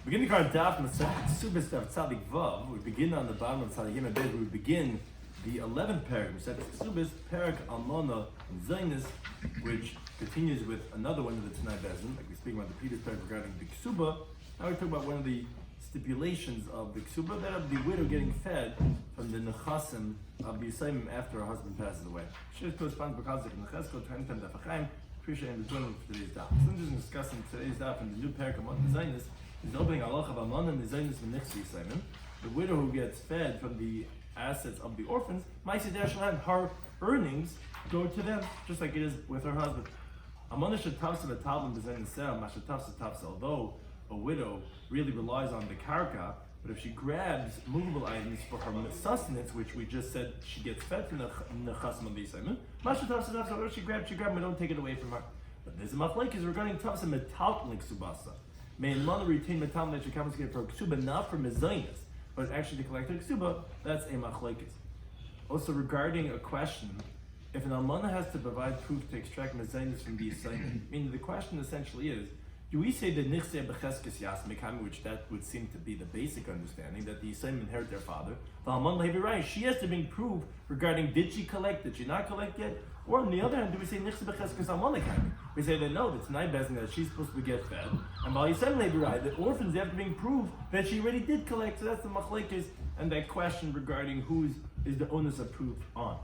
Beginning our Daf Masechet Kesuvos Daf Tzadik Vav, we begin on the bottom of Tzadik Yom. We begin the 11th parak, Masechet Kesuvos, parak Almona and Zainis, which continues with another one of the Tanai Bezin, like we speak about the previous parak regarding the Kesuba. Now we talk about one of the stipulations of the Kesuba, that of the widow getting fed from the Nechasim of the Yisayim after her husband passes away. She corresponds because of the Nechesko, 20 Daf Achaim. Appreciate the joining for today's Daf. So I'm just discussing today's Daf in the new parak Almona and Zainis. Is opening halacha of Amon and Zaynis v'nichsi Simon. The widow who gets fed from the assets of the orphans, her earnings go to them, just like it is with her husband. Although a widow really relies on the karka, but if she grabs movable items for her sustenance, which we just said she gets fed from the chasam of the Simon, whatever she grabs, but don't take it away from her. But there's a machlekes regarding tafsa metaltlik subasa. May a mother retain metal that she comes to get for a ksuba, not for mezainis, but actually to collect her ksuba, that's a machlekes. Also regarding a question, if an almana has to provide proof to extract mezainis from the yisayim, meaning the question essentially is, do we say that nichse becheskes yasmekami, which that would seem to be the basic understanding, that the yisayim inherit their father, the almana levi right, she has to bring proof regarding did she collect, did she not collect yet, or on the other hand, do we say nichse becheskes almana kami? We say that no, it's not bezin that she's supposed to get fed, and by yisayim levi right, the orphans they have to bring proof that she already did collect, so that's the machlekes, and that question regarding whose is the onus of proof on.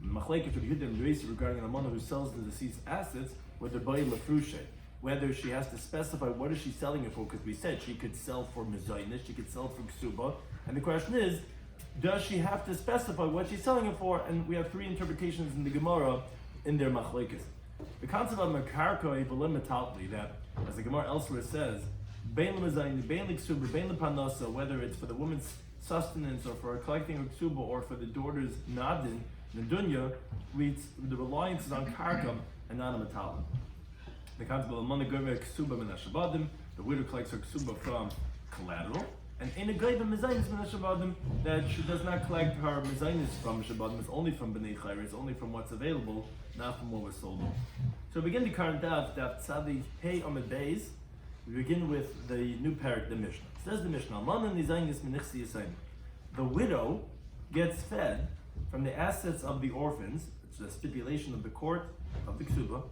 Machlekes regarding an almana who sells the deceased's assets, whether by lefrushe, whether she has to specify what is she selling it for, because we said she could sell for mezainis, she could sell for ksuba, and the question is, does she have to specify what she's selling it for? And we have three interpretations in the Gemara in their machlekes. The concept of mekarkoi b'lim metaltli, that as the Gemara elsewhere says, bein l'mezainis, bein l'ksuba, bein l'panasa, whether it's for the woman's sustenance or for collecting her ksuba or for the daughter's nadin, the dunya, the reliance is on karka and not on metalin. The concept of almana goyva ksuba min hashabadim, the widow collects her ksuba from collateral, and in a goyva mezainis min hashabadim, that she does not collect her mezainis from shabadim, it's only from bnei chayr, it's only from what's available, not from what was sold on. So we begin the current Daf Tzadik Hey Amid Beis. We begin with the new parak, the Mishnah. It says the Mishnah, almana nizainis min nichsi yisayim. The widow gets fed from the assets of the orphans, which is a stipulation of the court of the ksuba.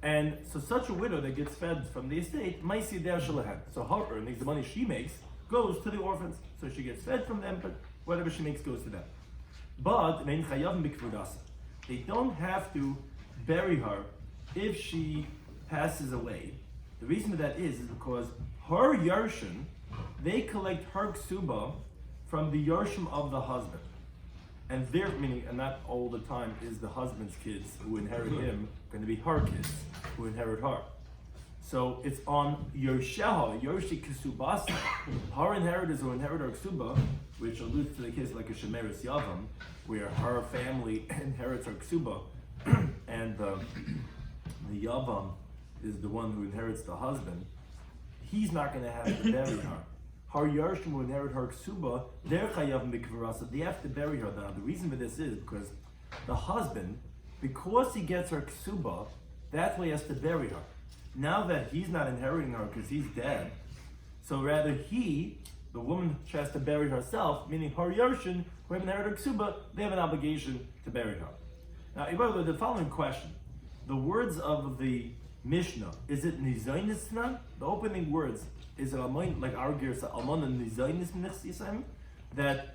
And so such a widow that gets fed from the estate, maisi der shalahem. So her earnings, the money she makes, goes to the orphans. So she gets fed from them, but whatever she makes goes to them. But they don't have to bury her if she passes away. The reason for that is because her yarshin, they collect her ksuba from the yarshim of the husband. And their meaning, and not all the time is the husband's kids who inherit him going to be her kids who inherit her. So it's on Yersheha, Yershi Kesubasa, her inheritors who inherit her ksuba, which alludes to the case like a Shemeris Yavam, where her family inherits her ksuba, and the Yavam is the one who inherits the husband. He's not going to have to bury her. Her Yarshim who inherit her ksuba, they're chayav mikvarasa, they have to bury her. Now the reason for this is because the husband, because he gets her ksuba, that's why he has to bury her. Now that he's not inheriting her because he's dead, so rather he, the woman, she has to bury herself, meaning her Yarshim who have inherited her ksuba, they have an obligation to bury her. Now, the following question, the words of the Mishnah, is it nizainisna? The opening words, is it like our girsa almana nizainis minchsisayim, that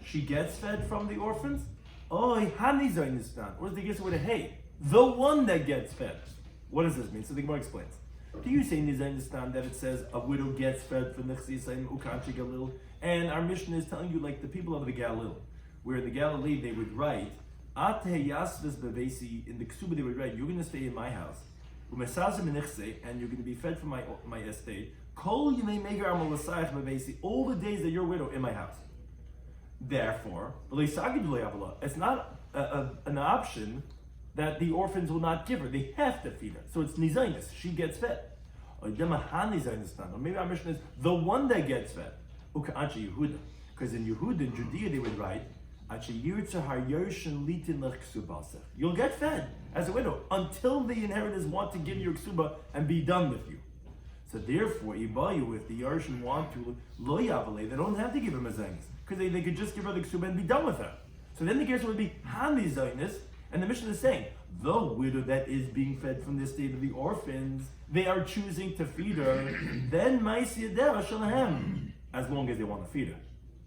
she gets fed from the orphans? Oh, hanizainisna. Or is the girsa with a hey? The one that gets fed. What does this mean? So the Gemara explains. Do you say nizainisna that it says a widow gets fed from nichsisayim ukanchi galil? And our Mishnah is telling you like the people of the Galil, where in the Galilee they would write at yasvis bevesi, in the ksuba they would write, you're going to stay in my house. And you're going to be fed from my estate. All the days that you're a widow in my house. Therefore, it's not an option that the orphans will not give her. They have to feed her. So it's nizainis. She gets fed. Or maybe our mission is the one that gets fed. Because in Yehuda, in Judea, they would write, you'll get fed as a widow until the inheritors want to give you a ksuba and be done with you. So therefore, Ibayu, if the Yarshim want to lo yavale, they don't have to give him a zaynis, because they could just give her the ksuba and be done with her. So then the Gersa would be hani zaynis, and the Mishnah is saying, the widow that is being fed from the estate of the orphans, they are choosing to feed her, then ma'isi yadera shalahem, as long as they want to feed her.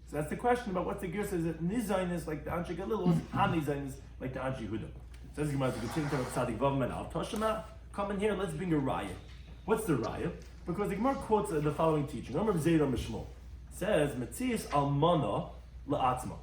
So that's the question about what the Gersa is. It nizaynis like the Anshi Galil, or hani zaynis like the Anshi Huda. Says the Gemara, continue to Tzadik Vav Al Toshima. Come in here, let's bring a raya. What's the raya? Because the Gemara quotes the following teaching. Remember Zayda Mishmol says, Metzias Almana La'atzma.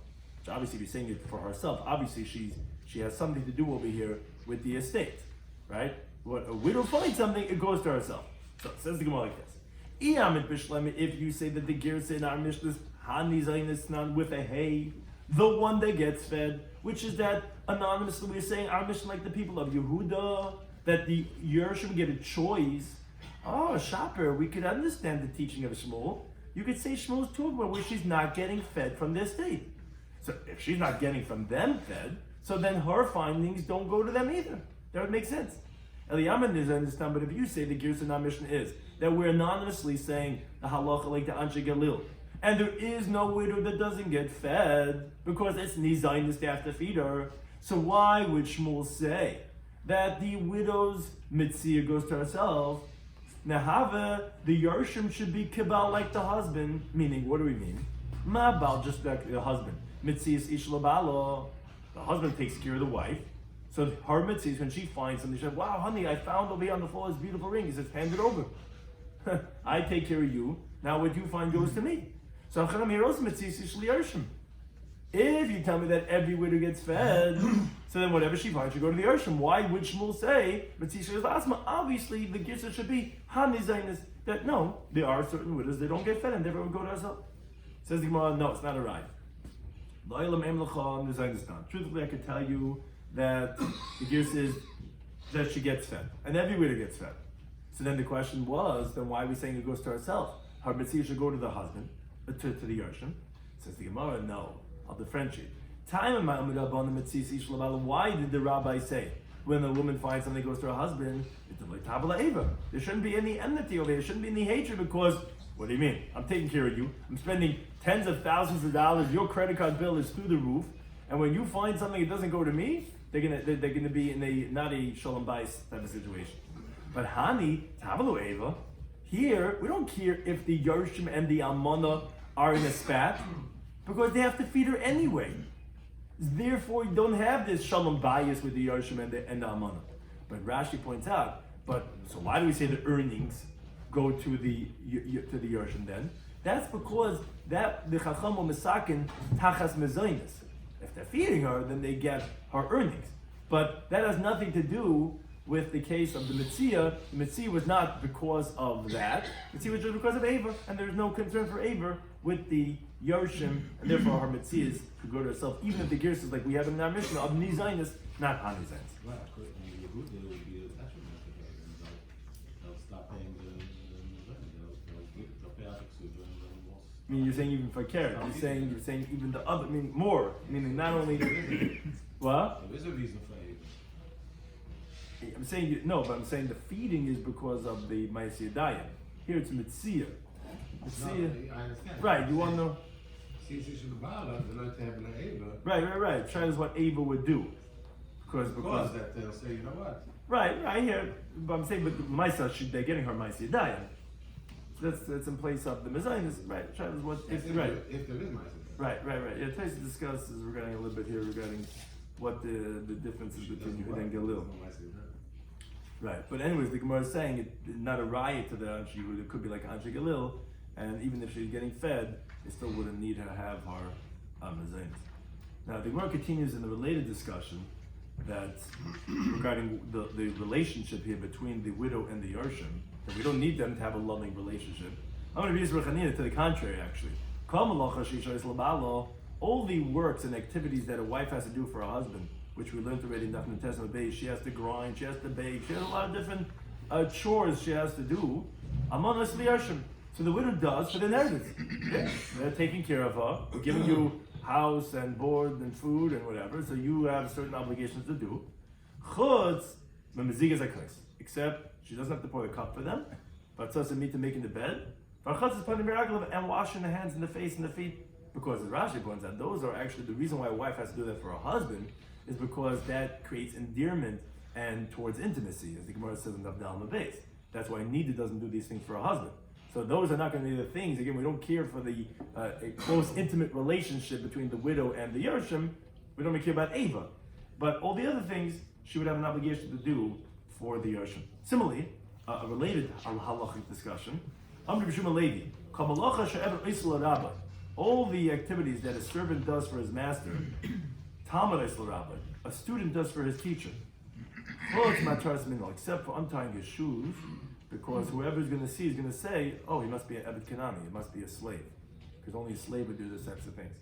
So obviously he's saying it for herself. Obviously she has something to do over here with the estate. Right? When a widow finds something, it goes to herself. So it says the Gemara like this. If you say that the Gersa in our Mishnah is Hani Zaynisnan with a hay, the one that gets fed, which is that anonymously we're saying our mission like the people of Yehuda, that the Yershim get a choice. Oh, Shaper, we could understand the teaching of Shmuel. You could say Shmuel's too, where she's not getting fed from the estate. So if she's not getting from them fed, so then her findings don't go to them either. That would make sense. Eliyaman is understand, but if you say the Girsa mission is that we're anonymously saying the halacha like the Anshe Galil, and there is no widow that doesn't get fed because it's nizaynis they have to feed her. So why would Shmuel say that the widow's mitzvah goes to herself? Nehava, the Yarshim should be kibal like the husband. Meaning, what do we mean? Ma'bal, just like the husband. Mitzvah is ish labalo. The husband takes care of the wife. So her mitzvah, when she finds something, she says, wow, honey, I found over here on the floor this beautiful ring. He says, hand it over. I take care of you. Now what you find goes to me. So if you tell me that every widow gets fed, so then whatever she finds should go to the Yershim. Why would Shmuel say, obviously the Girsa should be Hanizainis, that no, there are certain widows that don't get fed and therefore go to herself. Says the Gemara, no, it's not a right. Truthfully, I could tell you that the Girsa is that she gets fed, and every widow gets fed. So then the question was, then why are we saying it goes to herself? Her mitzvah should go to the husband, to the Yershim. Says the Gemara, no, I'll differentiate. Why did the rabbi say when a woman finds something that goes to her husband, there shouldn't be any enmity over here, there shouldn't be any hatred, because what do you mean? I'm taking care of you, I'm spending tens of thousands of dollars, your credit card bill is through the roof, and when you find something that doesn't go to me, they're gonna be in a not a shalom bayis type of situation. But hani tavalu eva, here we don't care if the Yershim and the Almana are in a spat, because they have to feed her anyway. Therefore, you don't have this shalom bayis with the Yershim and the Almana. But Rashi points out, so why do we say the earnings go to the Yershim then? That's because that the Chacham or Mesakin tachas mezainis. If they're feeding her, then they get her earnings. But that has nothing to do with the case of the Mitzvah. The Mitzvah was not because of that. The Mitzvah was just because of Aver, and there's no concern for Aver with the Yershim, and therefore her Mitzvahs could go to herself, even if the Gersa is like we have in our Mishnah of Nizainis, not Hanizainis. Right, Yehuda would be attachment to they'll stop paying they'll pay out the ksuba and then I mean, you're saying even for care. You're saying even the other, more. Meaning not only what? There is a reason for it. I'm saying but I'm saying the feeding is because of the Ma'aseh diet. Here it's Mitzvah. No, I understand. Right, you want to know? Right. Try is what Ava would do. Because that they'll say, you know what? Right here. But I'm saying, but the Maisa, they're getting her Ma'aseh diet. That's in place of the Mezainis, right? Try is what if there is Ma'aseh. Right. Yeah, tries to discuss regarding a little bit here regarding what the differences between Yehuda and Galil. Right, but anyways, the Gemara is saying it's not a riot to the Anshe Yehuda. It could be like Anshe Galil, and even if she's getting fed, they still wouldn't need her to have her mezainis. Now, the Gemara continues in the related discussion that regarding the relationship here between the widow and the Yershim, that we don't need them to have a loving relationship. I'm going to use Rechanina to the contrary, actually. All the works and activities that a wife has to do for her husband, which we learned already in Daf Yomi, she has to grind, she has to bake, she has a lot of different chores she has to do. Amanas Yershim. So the widow does for the inheritance. They're taking care of her, we're giving you house and board and food and whatever, so you have certain obligations to do. Chutz, except she doesn't have to pour the cup for them, but does it mean to making the bed? And washing the hands and the face and the feet. Because as Rashi points out, those are actually the reason why a wife has to do that for a husband is because that creates endearment and towards intimacy, as the Gemara says in Daf Yomi. That's why Nida doesn't do these things for a husband. So those are not going to be the things. Again, we don't care for the a close, intimate relationship between the widow and the Yershim. We don't care about Ava. But all the other things, she would have an obligation to do for the Yershim. Similarly, a related halachic discussion, all the activities that a servant does for his master, a student does for his teacher, except for untying his shoes, because whoever is going to see is going to say, oh, he must be an Ebed Kanani, he must be a slave, because only a slave would do those types of things.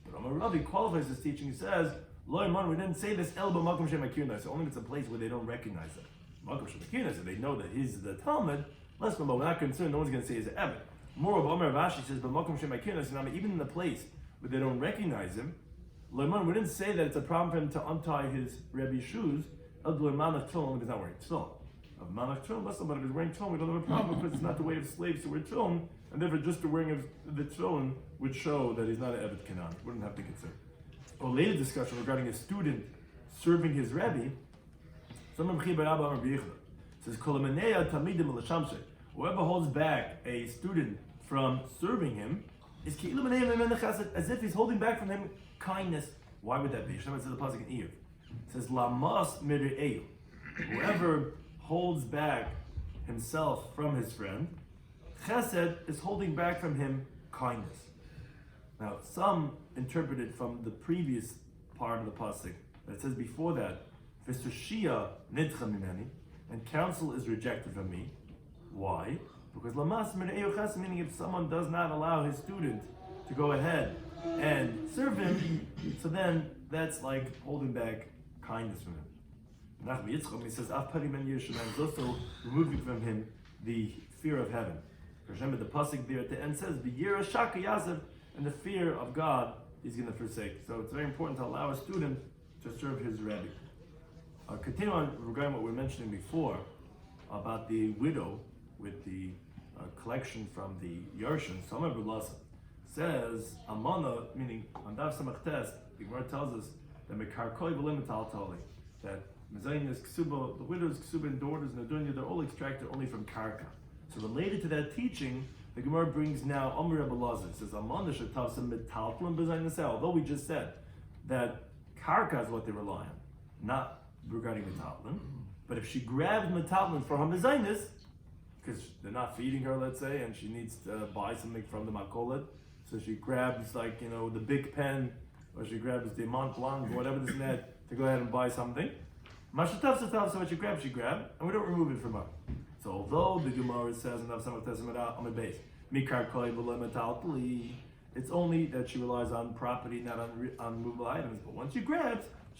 But Amar Rabbi qualifies his teaching. He says, Lo Iman, we didn't say this Elba Makom Shemakirna, so only if it's a place where they don't recognize him. Makom Shemakirna, so they know that he's the Talmud, less than, but we're not concerned, no one's going to say he's an Ebed. Moreover, Amar Rashi says, but Makom Shemakirna, so even in the place where they don't recognize him, Lo Iman, we didn't say that it's a problem for him to untie his Rebbe's shoes, El Lo Iman of Tefillin, he's not wearing Tefillin. Of Manach Tefillin, less than, but if he's wearing Tefillin, we don't have a problem because it's not the way of slaves to wear Tefillin, and therefore just the wearing of the Tefillin would show that he's not an Ebed Kanani. Wouldn't have to consider. A later discussion regarding a student serving his Rebbe, says, whoever holds back a student from serving him is as if he's holding back from him kindness. Why would that be? It says the pasuk in Eir. It says, Lamas mir'eu. Whoever holds back himself from his friend, chesed is holding back from him kindness. Now, some interpret it from the previous part of the pasuk that says before that, "V'sushia nidcha mimeni," and counsel is rejected from me. Why? Because lamas mir'eu chesed, meaning if someone does not allow his student to go ahead and serve him, so then that's like holding back kindness from him. Nachmi Yitzchak, he says, it's also removing from him the fear of heaven. Remember the pasuk there at the end says, "V'yira shaka yazev," and the fear of God he's going to forsake. So it's very important to allow a student to serve his Rebbe. Continue on regarding what we were mentioning before about the widow with the collection from the Yershim. Some of Lasa says, Amana, meaning on Daf Samach Test, the Gemara tells us that Mekarkoi v'lim Tali, that Mezainis Ksuba, the widows, Ksuba, and daughters, and Adunya, they're all extracted only from Karka. So related to that teaching, the Gemara brings now Amr Rebbe Lazar. It says, Amanda Shatavsa Metaltlim B'Zainis. Although we just said that Karka is what they rely on, not regarding Metaltlim. But if she grabs Metaltlim for her Mezainis, because they're not feeding her, let's say, and she needs to buy something from the Makolet, so she grabs, like, the Big Pen, or she grabs the Mont Blanc, or whatever this and that, to go ahead and buy something. Mashataf, so what she grabs, and we don't remove it from her. So although the Gemara says in the Samach Testament on the base, it's only that she relies on property, not on movable items. But once she grabs. If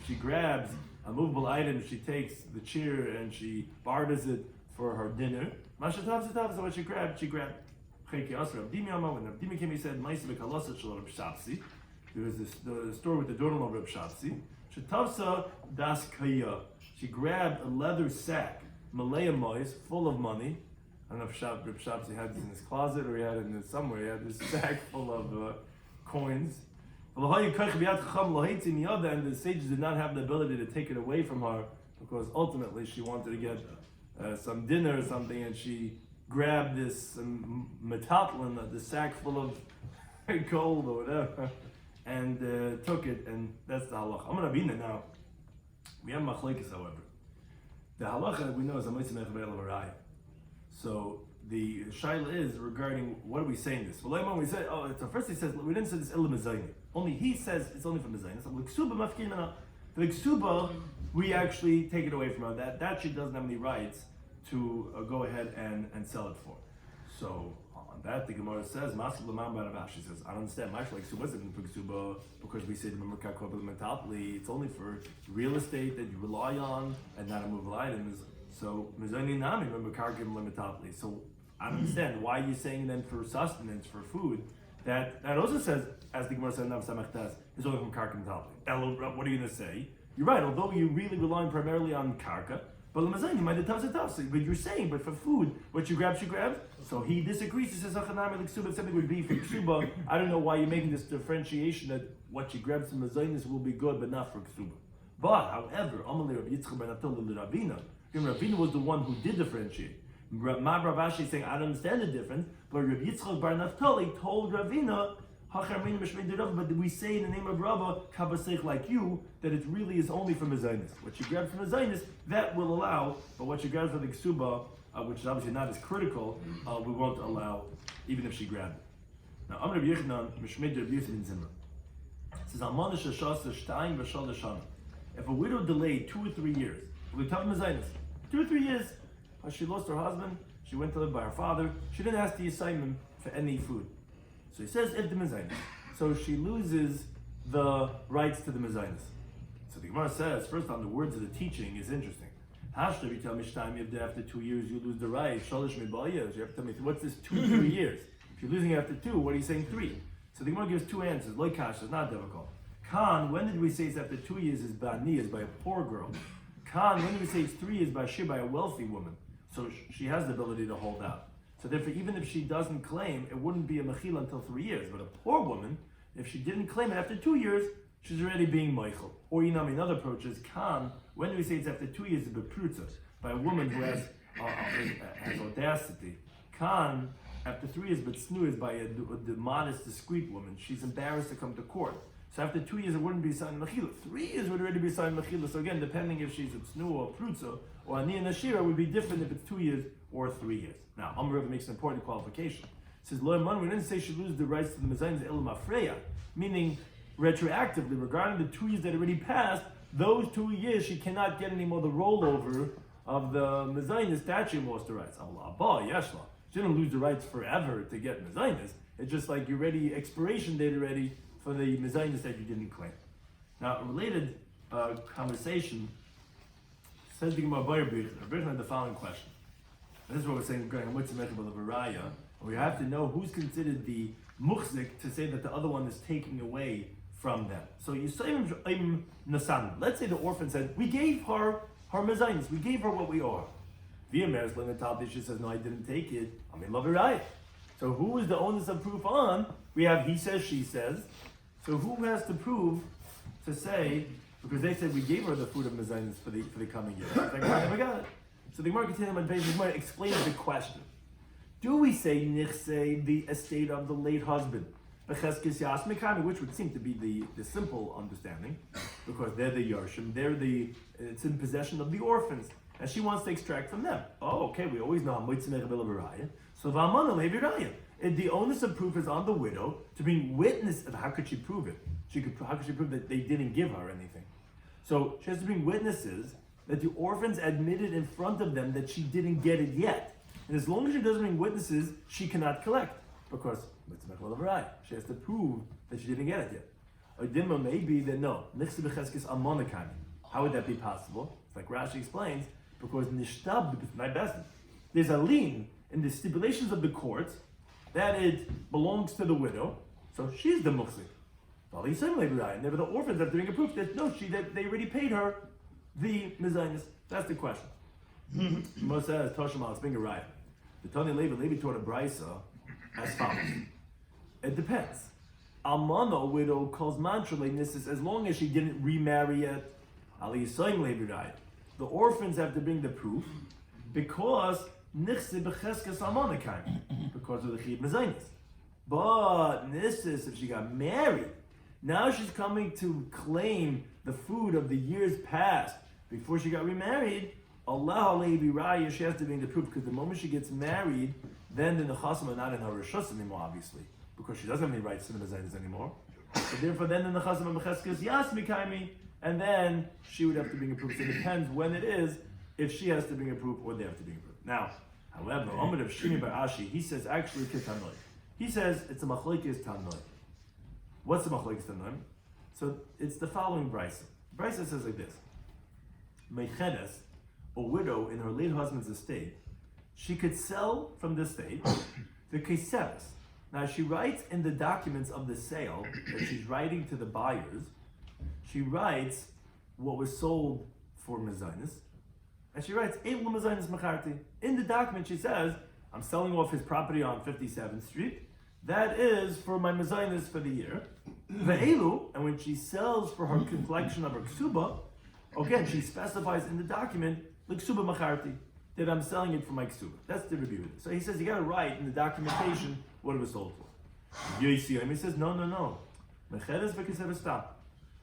she grabs a movable item, she takes the chair and she barters it for her dinner. So what she grabbed. When Rabdimi came, he said, there was the story with the daughter-in-law of Reb Shapsi. Shetavsa das kaya. She grabbed a leather sack, malaya mois, full of money. I don't know if Reb Shapsi had this in his closet or he had it somewhere. He had this sack full of coins. And the sages did not have the ability to take it away from her because ultimately she wanted to get some dinner or something, and she grabbed this metaltlin, the sack full of gold or whatever, and took it, and that's the halacha. I'm going to now. We have machlekes, however. The halacha that we know is a mitzvah mechabel of a raya. So the shaila is regarding what are we saying this? Well, when we say, so first he says we didn't say this illa mezayni. Only he says it's only for mezayni. So l'ksuba mafkina. The l'ksuba we actually take it away from her. That she doesn't have any rights to go ahead and sell it for. So on that the Gemara says, Masal l'man b'aravash. She says, I don't understand. Mashal l'ksuba isn't for l'ksuba because we say the memorka kol b'lementapli. It's only for real estate that you rely on and not immovable items. So mezayni nami remember karkim lementapli. So I don't understand why you're saying then for sustenance, for food. That also says, as the Gemara said in Daf Samach Tes, is only from karkim lementapli. What are you going to say? You're right, although you're really relying primarily on karka, but l'mazayin, you might have tafsa. But you're saying, but for food, what you grab, she grabs. So he disagrees. He says, something would be for ksuba. I don't know why you're making this differentiation that what she grabs from mazayin will be good, but not for ksuba. But, however, Amalei Rabbi Yitzchak ben Ravina, Ravina was the one who did differentiate. Rav Ashi is saying, I don't understand the difference, but Rabbi Yitzchak bar Naftali told Ravina, but we say in the name of Rava, Kabasech like you, that it really is only from Mezainis. What she grabs from Mezainis, that will allow, but what she grabs from the Ksuba, which is obviously not as critical, we won't allow, even if she grabbed it. Now, Amr Rabbi Yechanan, Mishmid Rabbi Yisrael Zimmer. It says, Almana Shashasa Shtayim V'Shal Shana. If a widow delayed 2 or 3 years, we tell Mezainis, 2 or 3 years, she lost her husband, she went to live by her father, she didn't ask the assignment for any food. So he says, if the mezainis. So she loses the rights to the mezainis. So the Gemara says, first on the words of the teaching is interesting. Hashtav, you tell me, after 2 years you lose the right. Shalish mebayas, you have to tell me, what's this 2 3 years? If you're losing after 2, what are you saying 3? So the Gemara gives 2 answers. Loikash is not difficult. Khan, when did we say it's after 2 years is bani, is by a poor girl? Khan, when did we say it's 3 years by shir, by a wealthy woman? So she has the ability to hold out. So therefore, even if she doesn't claim, it wouldn't be a mechila until 3 years. But a poor woman, if she didn't claim it after 2 years, she's already being meichel. Or another approach is kan. When do we say it's after 2 years? It's beprutza, by a woman who has audacity. Kan, after 3 years, but snu is by a modest, discreet woman. She's embarrassed to come to court. So after 2 years, it wouldn't be sign mechila. 3 years would already be sign mechila. So again, depending if she's a snu or a prutza or ani and ashira, would be different if it's 2 years or 3 years. Now, Amr makes an important qualification. It says, Lo Eman, we didn't say she loses the rights to the mezainis elam afreya, meaning retroactively, regarding the 2 years that already passed, those 2 years she cannot get any more the rollover of the mezainis that she lost the rights. Allah, yeshla. She didn't lose the rights forever to get mezainis. It's just like you're ready, expiration date already for the mezainis that you didn't claim. Now, a related conversation says the Gemara had the following question. And this is what we're saying, we have to know who's considered the muchzik to say that the other one is taking away from them. So you say nasan. Let's say the orphan said, we gave her mezainis, we gave her what we owe her. She says, no, I didn't take it. I mean, love right. So who is the onus of proof on? We have he says, she says. So who has to prove to say, because they said we gave her the food of mezainis for the coming year. Like, I never got it. So the Gemara continues on page. The Gemara explains the question. Do we say nichse, the estate of the late husband, which would seem to be the simple understanding, because they're the yarshim, it's in possession of the orphans, and she wants to extract from them. Oh, okay, we always know so the onus of proof is on the widow to bring witness of how could she prove it? How could she prove that they didn't give her anything? So she has to bring witnesses that the orphans admitted in front of them that she didn't get it yet. And as long as she doesn't bring witnesses, she cannot collect. Because she has to prove that she didn't get it yet. A dimma may be that no. How would that be possible? It's like Rashi explains, because nishtab my best. There's a lien in the stipulations of the court that it belongs to the widow, so she's the muhsik. Never the orphans have to bring a proof that no, that they already paid her the mezainis. That's the question. Moshe says, Toshima, let's bring a riot. The Tony Levi taught a brisa as follows. It depends. Almana, widow, calls mantra nisis as long as she didn't remarry yet. Ali Yisayim Levi riot. The orphans have to bring the proof because nichse becheskes almana kaim, because of the chiyuv mezainis. But nisis, if she got married, now she's coming to claim the food of the years past before she got remarried. Allah Levi Raya, she has to bring the proof, because the moment she gets married, then the nechasim are not in her rishus anymore, obviously, because she doesn't have any rights to the mezainis anymore. So therefore, then the nechasim are becheskes yas mikaimi, and then she would have to bring a proof. So it depends when it is, if she has to bring a proof or they have to bring a proof. Now, however, Amr of Shimi Bar Ashi, he says actually kitanoi. He says it's a machlokes tanoi. What's the machlokes tanoi? So it's the following brisa. Brisa says like this: Meichedes, a widow in her late husband's estate, she could sell from the estate the kesevos. Now she writes in the documents of the sale that she's writing to the buyers. She writes what was sold for mezainis. And she writes, Eilu mezainis mecharti. In the document she says, I'm selling off his property on 57th Street. That is for my mezainis for the year. Ve'elu, and when she sells for her collection of her ksuba, again, she specifies in the document, l'ksuba macharti, that I'm selling it for my ksuba. That's the review. So he says, you got to write in the documentation what it was sold for. Yomi says, no. Mecheres v'kesuvos Daf.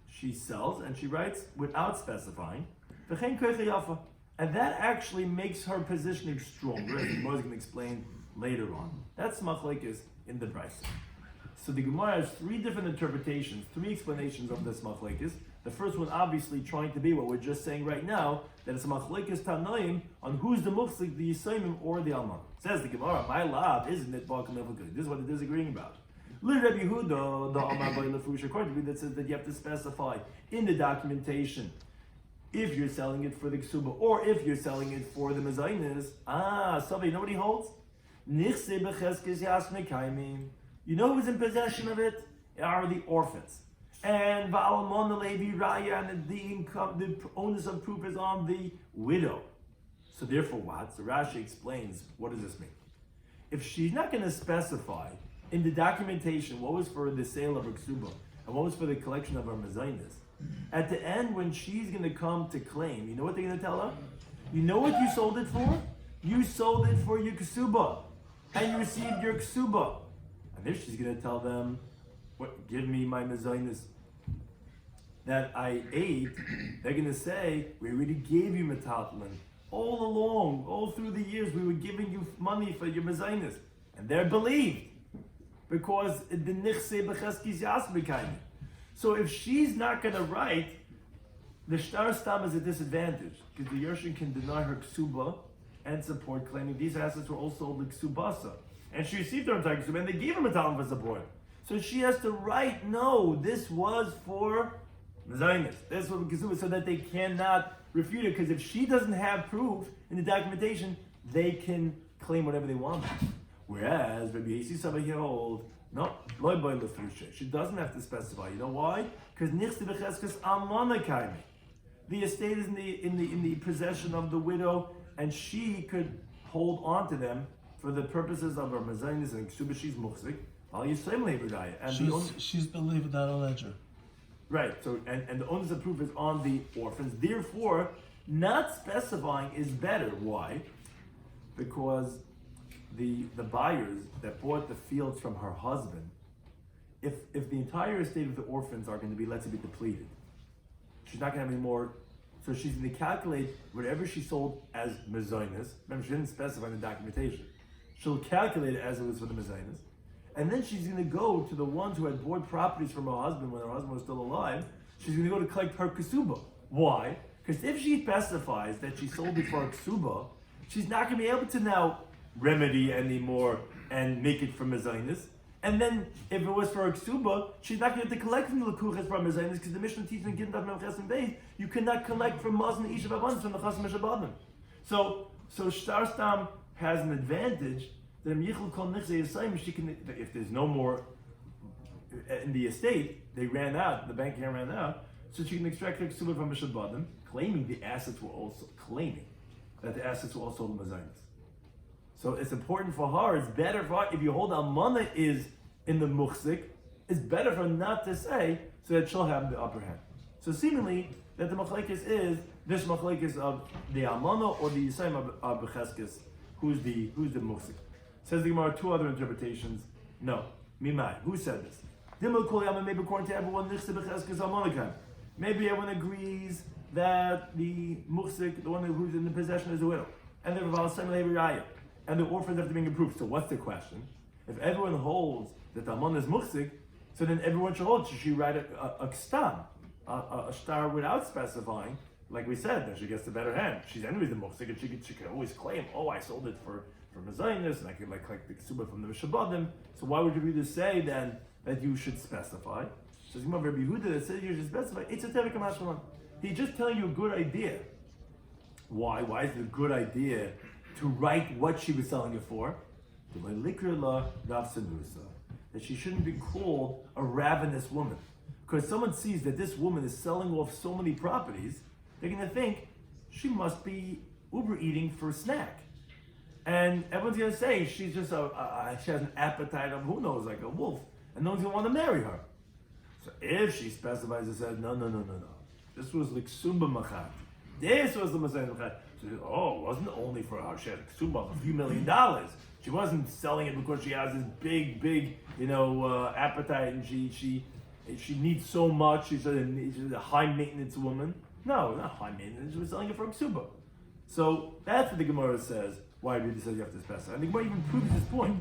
She sells and she writes without specifying, v'chein koiche yafa. And that actually makes her positioning stronger, as the Gemara is going to explain later on. That's machlekes in the Brisa. So the Gemara has three different interpretations, three explanations of this machlekes. The first one obviously trying to be what we're just saying right now, that it's a machlekes tanoim on who's the muchzik, the yisayimim or the alman. Says the Gemara, my lab isn't it balkan good. This is what they're disagreeing about. Rabbi Yehuda, the alman by lefush, according to me, that says that you have to specify in the documentation if you're selling it for the ksuba or if you're selling it for the mezainis. Somebody, nobody holds. You know who's in possession of it? Are the orphans. And the onus of proof is on the widow. So therefore what? So Rashi explains, what does this mean? If she's not going to specify in the documentation what was for the sale of her ksuba and what was for the collection of her mezainis, at the end when she's going to come to claim, you know what they're going to tell her? You know what you sold it for? You sold it for your ksuba and you received your ksuba. And then she's going to tell them, "What? Give me my mezainis that I ate." They're going to say, "We already gave you metaltalin all along, all through the years. We were giving you money for your mezainis," and they're believed because the nichse b'cheskis yasbekayim. So if she's not going to write, the shtar stam is a disadvantage because the Yershin can deny her ksuba and support, claiming these assets were all sold like ksubasa. And she received her entire ksuba and they gave her a talent for support. So she has to write, no, this was for mezainis, this was for ksuba, so that they cannot refute it. Because if she doesn't have proof in the documentation, they can claim whatever they want. Whereas Rabbi Yisi Saba here holds, no, loy boy lefusha. She doesn't have to specify. You know why? Because nichse b'cheskes almana kaimi. The estate is in the possession of the widow, and she could hold on to them for the purposes of her mezainis and ksuba. She's muchzik. She's believed without a ledger. Right. So and the onus of proof is on the orphans. Therefore, not specifying is better. Why? Because the buyers that bought the fields from her husband, if the entire estate of the orphans are going to be, let's say, depleted, she's not going to have any more. So she's going to calculate whatever she sold as mezainis. Remember, she didn't specify in the documentation. She'll calculate it as it was for the mezainis. And then she's going to go to the ones who had bought properties from her husband when her husband was still alive. She's going to go to collect her ksuba. Why? Because if she specifies that she sold it for her ksuba, she's not going to be able to now remedy anymore and make it for mezainis. And then if it was for her ksuba, she's not going to have to collect from the lekuches from mezainis, because the Mishnah teaches in Gittin Daf Memches Beis, you cannot collect from Mazon Isha Babans from the Chasam Meshabadim. So Shtar Stam has an advantage that she can, if there's no more in the estate, they ran out, the bank here ran out, so she can extract her ksuba from Meshabadim, claiming that the assets were also mezainis. So it's important for her, it's better for her, if you hold almana is in the muchzik, it's better for her not to say, so that she'll have the upper hand. So seemingly, that the machlekes is, this machlekes of the almana or the yisayim of becheskes, who's the muchzik. Says the Gemara, two other interpretations. No. Mimai. Who said this? Maybe according to everyone, maybe everyone agrees that the muchzik, the one who's in the possession, is a widow. And and the orphans have to bring a proof. So what's the question? If everyone holds that the almana is muchzik, so then everyone should hold. Should she write a stam, a star without specifying? Like we said, then she gets the better hand. She's anyways the muchzik, and she can always claim, oh, I sold it for mezainis, and I could collect the ksuba from the Meshabadim. So why would you really say then that you should specify? So Rabbi Yehuda that says you should specify. It's a tevik mashmalan. He's just telling you a good idea. Why? Why is it a good idea to write what she was selling it for? That she shouldn't be called a ravenous woman. because someone sees that this woman is selling off so many properties, they're going to think she must be Uber eating for a snack. And everyone's going to say she's just she has an appetite of who knows, like a wolf, and no one's going to want to marry her. So if she specifies and says, no, this was like Sumba Machat. This was the Masayim Machat. So, it wasn't only for her. She had Sumba of a few $1 million. She wasn't selling it because she has this big, appetite, and she needs so much. She's a high maintenance woman. No, not high maintenance. She was selling it for a ksuba. So that's what the Gemara says. Why Rabbi says you have to specify. And the Gemara even proves this point.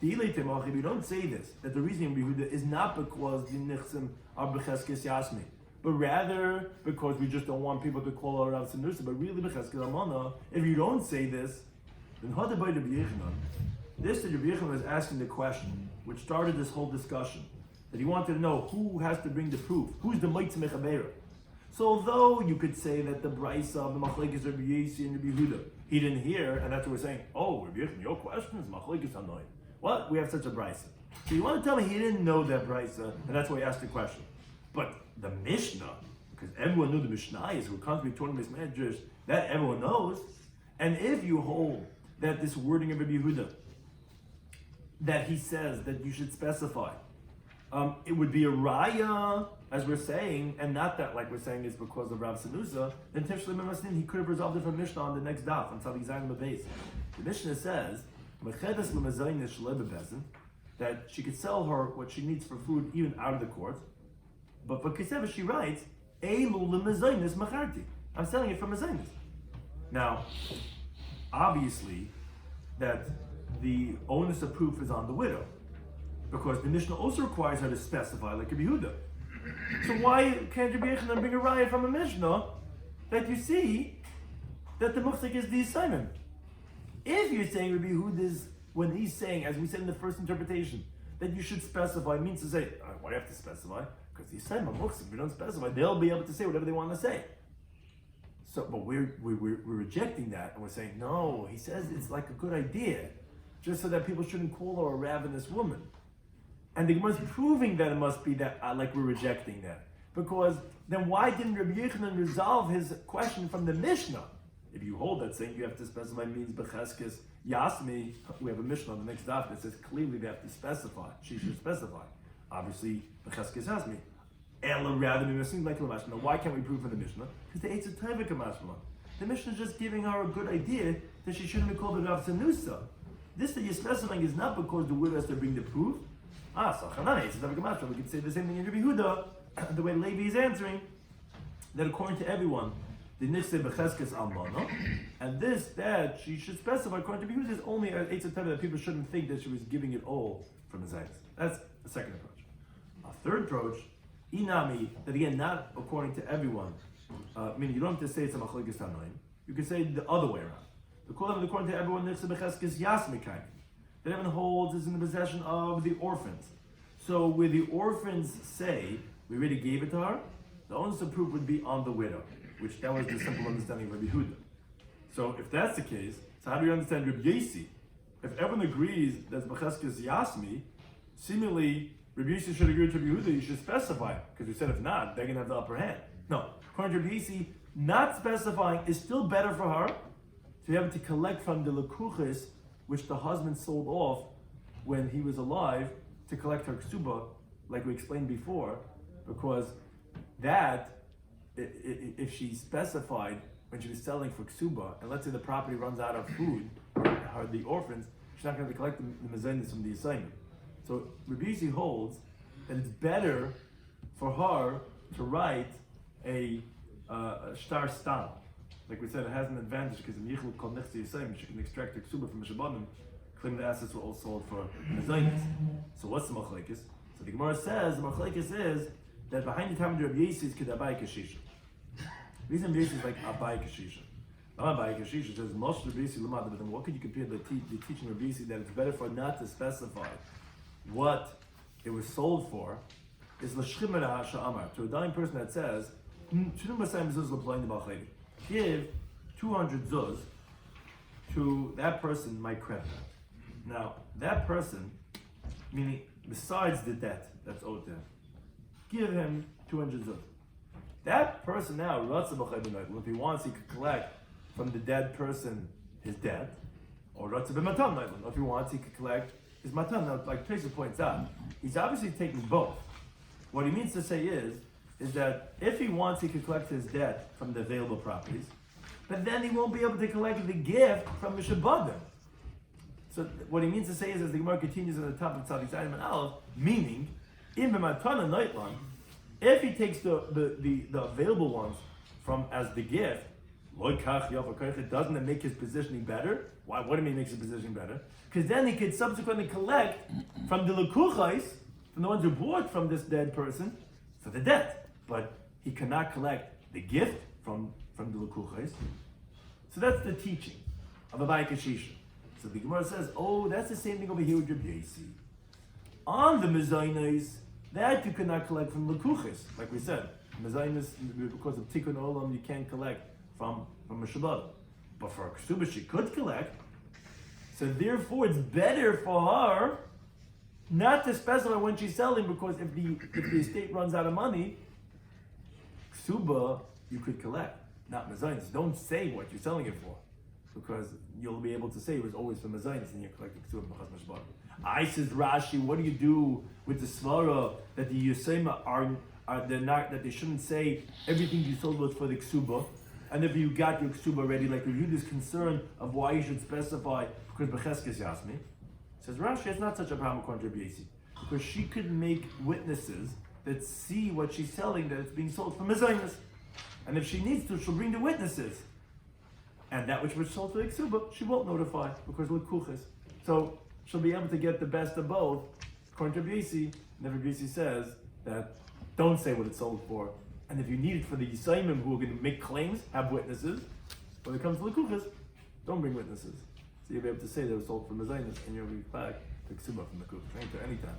The Ilay Temach, if you don't say this, that the reason in Yehuda is not because the Nichsim are Becheskes Yasmi, but rather because we just don't want people to call her Rav Sanusa, but really Becheskes Amana. If you don't say this, then Hada by Rabbi Yechanan. This that Rabbi Yechanan was asking the question, which started this whole discussion, that he wanted to know who has to bring the proof, who's the Mitzvah Mechabeira. So although you could say that the Brisa of the Machlekes Rabbi Yesi and Rabbi Yehuda, he didn't hear, and that's what we're saying. Oh, Rabbi Yechanan, your question is Machlekes Hanoi. What? We have such a Brisa. So you want to tell me he didn't know that Brisa, and that's why he asked the question. But the Mishnah, because everyone knew the Mishnah is who comes to be tournament managers, that everyone knows. And if you hold that this wording of Rabbi Yehuda, that he says that you should specify, it would be a raya, as we're saying, and not that like we're saying is because of Rav Sanusa, then Tishlim Masnin, he could have resolved it from Mishnah on the next daf, on Tzadi Zayin Mabez. The Mishnah says, that she could sell her what she needs for food even out of the court. But Kesuvos she writes, I'm selling it from Mazainis. Now, obviously, that the onus of proof is on the widow, because the Mishnah also requires her to specify, like Rabbi Yehuda. So why can't Rabbi Yechanan bring a riot from a Mishnah that you see that the muhsik is the assignment? If you're saying Rabbi Yehuda's, when he's saying, as we said in the first interpretation, that you should specify, means to say, why do you have to specify? Because the assignment muhsik, if you don't specify, they'll be able to say whatever they want to say. So, but we're rejecting that, and we're saying, no, he says it's like a good idea, just so that people shouldn't call her a ravenous woman. And the Gemara is proving that it must be that, like we're rejecting that. Because then why didn't Rabbi Yechanan resolve his question from the Mishnah? If you hold that saying you have to specify means Becheskes Yasmi, we have a Mishnah on the next daf that says clearly they have to specify. She should specify. Obviously, Becheskes Yasmi. Ela rather than missing like the Mishnah. Why can't we prove from the Mishnah? Because the Eitz Tevik Mashma. The Mishnah is just giving her a good idea that she shouldn't be called a Rav Sanusa. This that you're specifying is not because the widow has to bring the proof. Sachanana, Eitz Tevik Mashma. We could say the same thing in Rabbi Yehuda, the way Levi is answering, that according to everyone, the Nichse Becheskes Almana, and this, that she should specify according to Rabbi Yehuda is only an Eitz Tevik that people shouldn't think that she was giving it all from his eyes. That's the second approach. A third approach, Inami, that again, not according to everyone, meaning you don't have to say it's a machlokes tanoim. You can say the other way around. The Kulam, according to everyone, Nichse Becheskes Yasmikai, that everyone holds is in the possession of the orphans. So where the orphans say, we already gave it to her, the onus of proof would be on the widow, which that was the simple understanding of Rabbi Yehuda. So if that's the case, so how do you understand Rabbi Yesi? If everyone agrees that's Becheskes Yasmi, seemingly Rabbi Yesi should agree with Rabbi Yehuda, you should specify, because we said if not, they're going to have the upper hand. No, according to Rabbi Yesi, not specifying is still better for her to be able to collect from the lekuches, which the husband sold off when he was alive, to collect her ksuba, like we explained before, because that, if she specified when she was selling for ksuba, and let's say the property runs out of food, or the orphans, she's not going to collect the mezainis from the assignment. So Rabbi Yisi holds that it's better for her to write a shtar stam. Like we said, it has an advantage because in Yichul Kol Nechzi Yisayim, she can extract the ksuba from Mishabanim, claim the assets were all sold for mezainis. So what's the machlekes? So the Gemara says the machlekes is that behind the time of Rabbi Yisi is kedabai kashisha. The reason Rabbi Yisi is like abai kashisha. Abai kashisha says most Rabbi Yisi lamad, but then what could you compare the teaching of Rabbi Yisi that it's better for not to specify what it was sold for is l'shchimera ha'amar, to a dying person that says give 200 zuz to that person, my creditor. Now that person, meaning besides the debt that's owed to him, give him 200 zuz. That person now, if he wants, he could collect from the dead person his debt, or if he wants, he could collect his matan. Now, like Tracy points out, he's obviously taking both. What he means to say is that if he wants, he could collect his debt from the available properties, but then he won't be able to collect the gift from the Shabbatim. So what he means to say is, as the Gemara continues on the top of Tzadik Zayin and Aleph, meaning, in the Matana Nightline, if he takes the available ones from as the gift, doesn't it make his positioning better? Why? What do you mean makes his positioning better? Because then he could subsequently collect from the lekuchais, from the ones who bought from this dead person, for the debt. But he cannot collect the gift from the lekuchais. So that's the teaching of Abai Kashisha. So the Gemara says, oh, that's the same thing over here with Rabbi Yosi. On the mezainis, that you cannot collect from lekuchis, like we said. Mezainis, because of tikkun olam, you can't collect from a Shabbat. But for a Kesubah, she could collect. So therefore, it's better for her not to specify when she's selling, because if the estate runs out of money, Kesubah, you could collect, not mezainis. Don't say what you're selling it for, because you'll be able to say it was always for mezainis and you're collecting Kesubah b'chas mashbah. I says Rashi, what do you do with the svara that the Yosema they're not, that they shouldn't say everything you sold was for the Kesubah, and if you got your Kesubah ready, like the Yud is concerned of why you should specify because Becheskes Yasmi. Says Rashi, it's not such a problem according to Rabbi Yosi, because she could make witnesses that see what she's selling, that it's being sold for mezainis, and if she needs to, she'll bring the witnesses. And that which was sold for the Kesubah, she won't notify because lekuchis. So she'll be able to get the best of both. According to Rabbi Yosi, and Rabbi Yosi says that don't say what it's sold for. And if you need it for the Yisayimim who are going to make claims, have witnesses. When it comes to lekuchis, don't bring witnesses. So you'll be able to say that it was sold for mezainis, and you'll be back to Kesubah from the kuchis anytime.